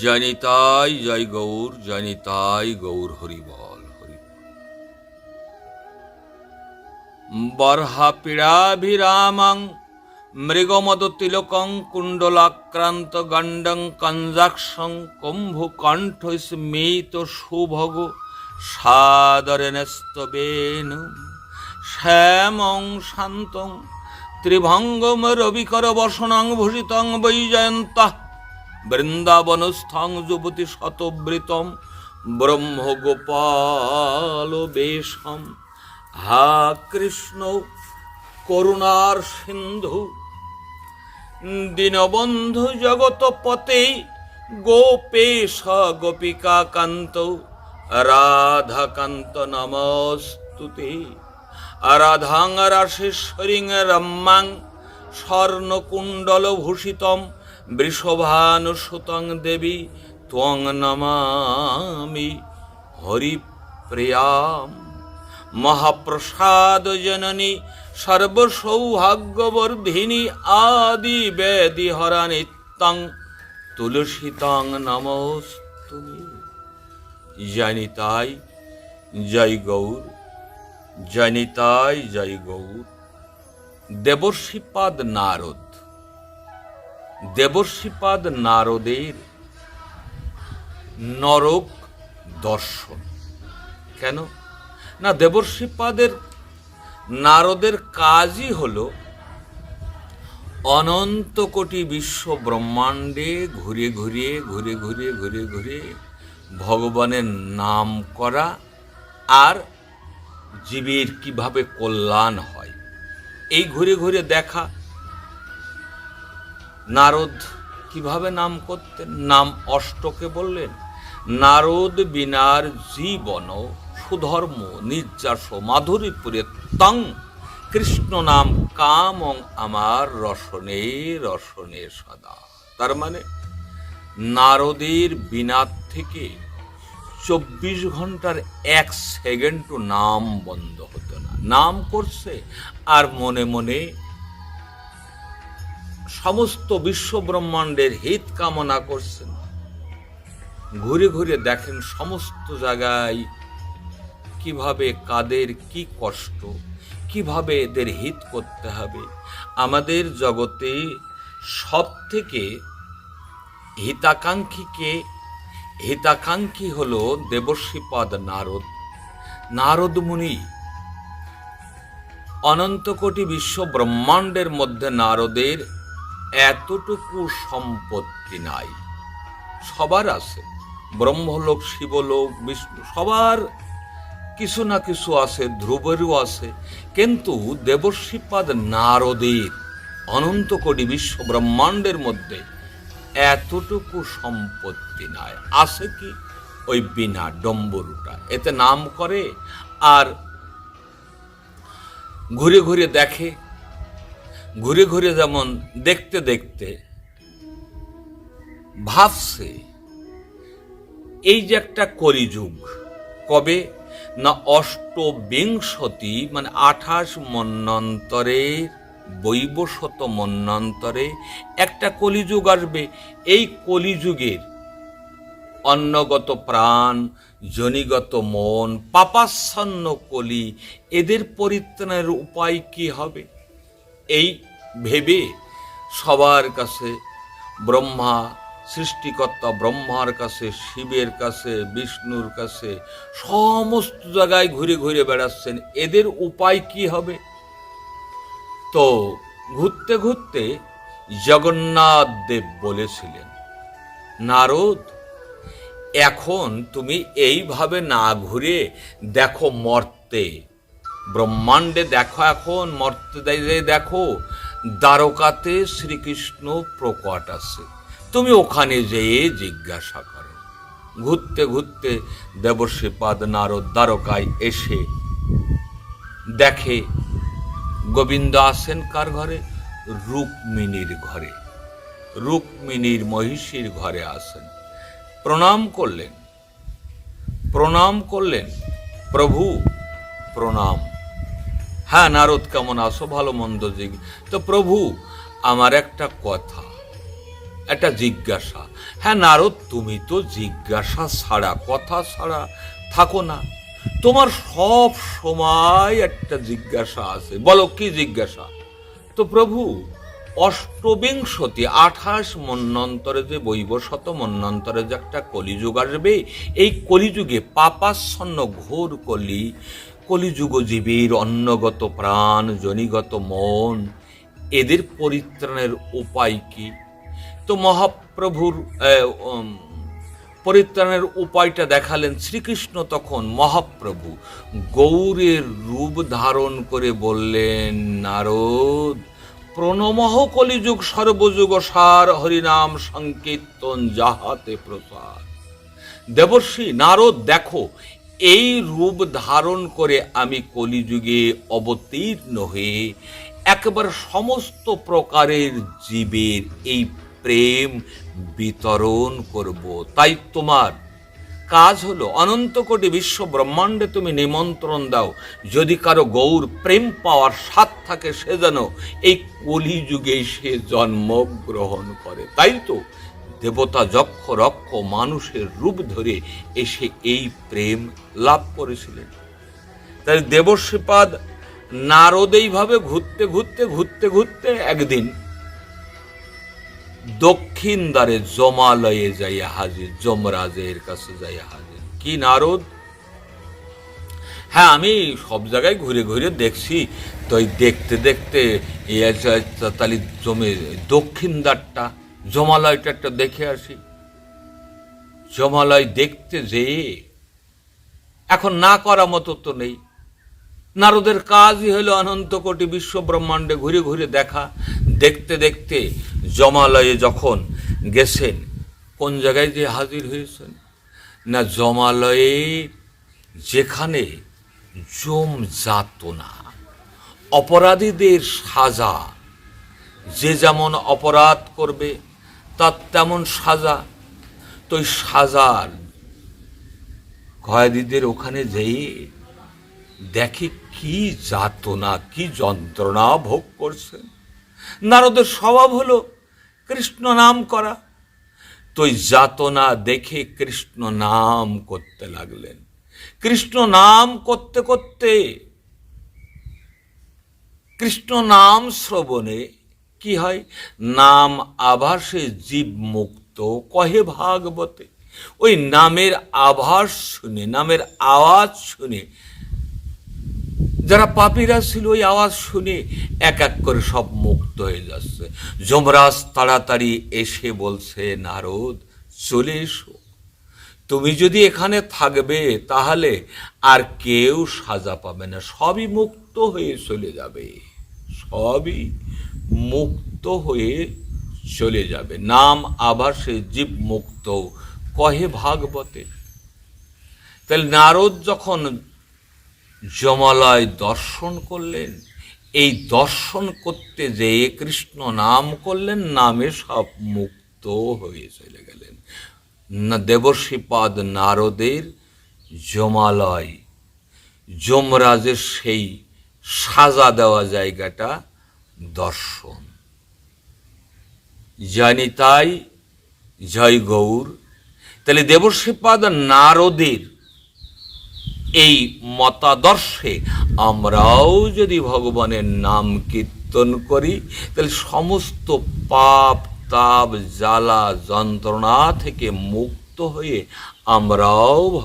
জনিতাই জয় গৌর, জনিতাই গৌর, হরি বল হরি। বর্হা পীড়াভিরামং মৃগমদ তিলকং কুণ্ডলাক্রান্ত গণ্ডং কঞ্জাক্ষং কুম্ভকণ্ঠ স্মিত সুভগ সাদরেণস্তবেন শ্যামং শান্তং ত্রিভঙ্গম রবিকর বসনং ভূষিতং বৈজয়ন্তঃ বৃন্দাবনস্থং যুবতী শতবৃতম ব্রহ্ম গোপাল বেশম। হা কৃষ্ণ করুণার সিন্ধু দীনবন্ধু জগৎপতে গোপেশ গোপিকা কান্ত রাধাকান্ত নমস্তুতে। রাধাং রাশেশ্বরীং রম্যাং স্বর্ণকুণ্ডল ভূষিতম বৃষভানুসুতং দেবী ত্বং নমামি হরিপ্রিয়াম। মহাপ্রসাদ জননী সর্বসৌভাগ্যবর্ধিনী আদি বেদি হরা নিত্যং তুলসীতং নমস্তুতে। জনিতাই জয় গৌর, জনিতাই জয় গৌর। দেবর্ষিপাদ নারদ, দেবর্ষিপাদ নারদের নরক দর্শন। কেন না, দেবর্ষিপাদের নারদের কাজই হলো অনন্ত কোটি বিশ্ব ব্রহ্মাণ্ডে ঘুরে ঘুরে ঘুরে ঘুরে ঘুরে ঘুরে ভগবানের নাম করা আর জীবের কিভাবে কল্যাণ হয় এই ঘুরে ঘুরে দেখা। নারদ কিভাবে নাম করতেন, নাম অষ্টকে বললেন। নারদ বিনার জীবন সুধর্ম নির্যাস মাধুরীপুরে তং কৃষ্ণ নাম কামং আমার রসনে রসনে সদা। তার মানে নারদের বিনার থেকে 24 ঘন্টার 1 সেকেন্ডও নাম বন্ধ হতো না। নাম করছে আর মনে মনে সমস্ত বিশ্ব ব্রহ্মাণ্ডের হিত কামনা করছেন। ঘুরে ঘুরে দেখেন সমস্ত জায়গায় কিভাবে কাদের কি কষ্ট, কিভাবে এদের হিত করতে হবে। আমাদের জগতে সব থেকে হিতাকাঙ্ক্ষী হলো দেবর্ষিপাদ নারদ। নারদ মুনি অনন্ত কোটি বিশ্ব ব্রহ্মাণ্ডের মধ্যে নারদের এতটুকু সম্পত্তি নাই। সবার আছে, ব্রহ্মলোক শিবলোক বিষ্ণু সবার কিছু না কিছু আছে, ধ্রুবেরও আছে, কিন্তু দেবর্ষিপাদ নারদের অনন্ত কোটি বিশ্ব ব্রহ্মাণ্ডের মধ্যে এতটুকু সম্পত্তি নাই। আছে কি? ওই বিনা ডম্বরুটা, এতে নাম করে আর ঘুরে ঘুরে দেখে। ঘুরে ঘুরে যেমন দেখতে দেখতে ভাবছে এই যে একটা কলিযুগ, কবে না অষ্টবিংশতি মানে 28 মন্বন্তরে বৈবশত মন্বন্তরে একটা কলিযুগ আসবে। এই কলিযুগের অন্নগত প্রাণ, জনিগত মন, পাপাচ্ছন্ন কলি, এদের পরিত্রাণের উপায় কি হবে এই ভেবে সবার কাছে ব্রহ্মা সৃষ্টিকর্তা ব্রহ্মার কাছে, শিবের কাছে, বিষ্ণুর কাছে সমস্ত জায়গায় ঘুরে ঘুরে বেড়াচ্ছেন। এদের উপায় কি হবে? তো ঘুরতে ঘুরতে জগন্নাথ দেব বলেছিলেন, নারদ এখন তুমি এইভাবে না ঘুরে দেখো মর্তে, ব্রহ্মাণ্ডে দেখো, এখন মর্তে দেখো দ্বারকাতে শ্রীকৃষ্ণ প্রকট আছে, তুমি ওখানে যেয়ে জিজ্ঞাসা করো। ঘুরতে ঘুরতে দেবর্ষিপাদ নারদ দ্বারকায় এসে দেখে গোবিন্দ আছেন কার ঘরে? রুক্মিণীর ঘরে, রুক্মিণীর মহিষীর ঘরে আছেন। প্রণাম করলেন, প্রণাম করলেন, প্রভু প্রণাম। হ্যাঁ নারদ, কেমন আছো? ভালো মন্দ জিজ্ঞেস। তো প্রভু আমার একটা কথা, একটা জিজ্ঞাসা। হ্যাঁ নারদ, তুমি তো জিজ্ঞাসা ছাড়া, কথা ছাড়া থাকো না, তোমার সব সময় একটা জিজ্ঞাসা আছে, বলো কি জিজ্ঞাসা? তো প্রভু, অষ্টবিংশতি 28 মন্বন্তরে যে বৈবশত মন্বন্তরে যে একটা কলিযুগ আসবে, এই কলিযুগে পাপাচ্ছন্ন ঘোর কলিযুগ জীবের অন্নগত প্রাণ, জনিগত মন, এদের পরিত্রাণের উপায় কি? তো মহাপ্রভুর পরিত্রাণের উপায়টা দেখালেন শ্রীকৃষ্ণ। তখন মহাপ্রভু গৌরের রূপ ধারণ করে বললেন, নারদ, প্রণমহ কলিযুগ সর্বযুগ সার, হরিনাম সংকীর্তন যাহাতে প্রসার। দেবর্ষি নারদ, দেখো, এই রূপ ধারণ করে আমি কলিযুগে অবতীর্ণ হয়ে একবার সমস্ত প্রকারের জীবের এই প্রেম বিতরণ করব। তাই তোমার কাজ হলো অনন্ত কোটি বিশ্ব ব্রহ্মাণ্ডে তুমি নিমন্ত্রণ দাও, যদি কারো গৌর প্রেম পাওয়ার স্বাদ থাকে সে যেন এই কলিযুগে সে জন্মগ্রহণ করে। তাই তো দেবতা যক্ষ রক্ষ মানুষের রূপ ধরে এসে এই প্রেম লাভ করেছিলেন। তাই দেবশ্রীপাদ নারদ এইভাবে ঘুরতে ঘুরতে ঘুরতে ঘুরতে একদিন দক্ষিণ দ্বারে জমালয়ে যাইয়া হাজির, যমরাজের কাছে যাইয়া হাজির। কি নারদ? হ্যাঁ, আমি সব জায়গায় ঘুরে ঘুরে দেখছি, তো দেখতে দেখতে তাহলে দক্ষিণ দ্বারটা, জমালয়টা একটা দেখে আসি। জমালয় দেখতে যেয়ে এখন না করা মতো তো নেই। নারদের কাজই হলো অনন্ত কোটি বিশ্ব ব্রহ্মাণ্ডে ঘুরে ঘুরে দেখা। দেখতে দেখতে জমালয়ে যখন গেছেন, কোন জায়গায় যে হাজির হয়েছেন না, জমালয়ে যেখানে যম যাতনা, অপরাধীদের সাজা, যে যেমন অপরাধ করবে তার তেমন সাজা। তো ওই সাজার কয়েদিদের ওখানে যেয়ে দেখে কি যাতনা, কি যন্ত্রণা ভোগ করছেন। নারদের স্বভাব হলো কৃষ্ণ নাম করা। তো ওই যাতনা দেখে কৃষ্ণ নাম করতে লাগলেন। কৃষ্ণ নাম করতে করতে, কৃষ্ণ নাম শ্রবণে কি হয়, নাম আভাসে জীব মুক্ত কহে ভাগবতে। ওই নামের আভাস শুনে, নামের আওয়াজ শুনে যারা পাপীরা ছিল, ওই আওয়াজ শুনে এক এক করে সব মুক্ত হয়ে যাচ্ছে। যমরাজ তাড়াতাড়ি এসে বলছে, নারদ চলে এসো, তুমি যদি এখানে থাকবে তাহলে আর কেউ সাজা পাবে না, সবই মুক্ত হয়ে চলে যাবে, সবই মুক্ত হয়ে চলে যাবে। নাম আভাসে জীব মুক্ত কহে ভাগবতে। তাহলে নারদ যখন যমালয় দর্শন করলেন, এই দর্শন করতে যেয়ে কৃষ্ণ নাম করলেন, নামে সব মুক্ত হয়ে চলে গেলেন। দেবশ্রীপাদ নারদের যমালয়, যমরাজের সেই সাজা দেওয়া জায়গাটা দর্শন। জানি তাই, জয় গৌর। তাহলে দেবশ্রীপাদ নারদের এই মতাদর্শে আমরাও যদি ভগবানের নাম কীর্তন করি, তাহলে সমস্ত পাপ তাপ জ্বালা যন্ত্রণা থেকে মুক্ত হয়ে আমরাও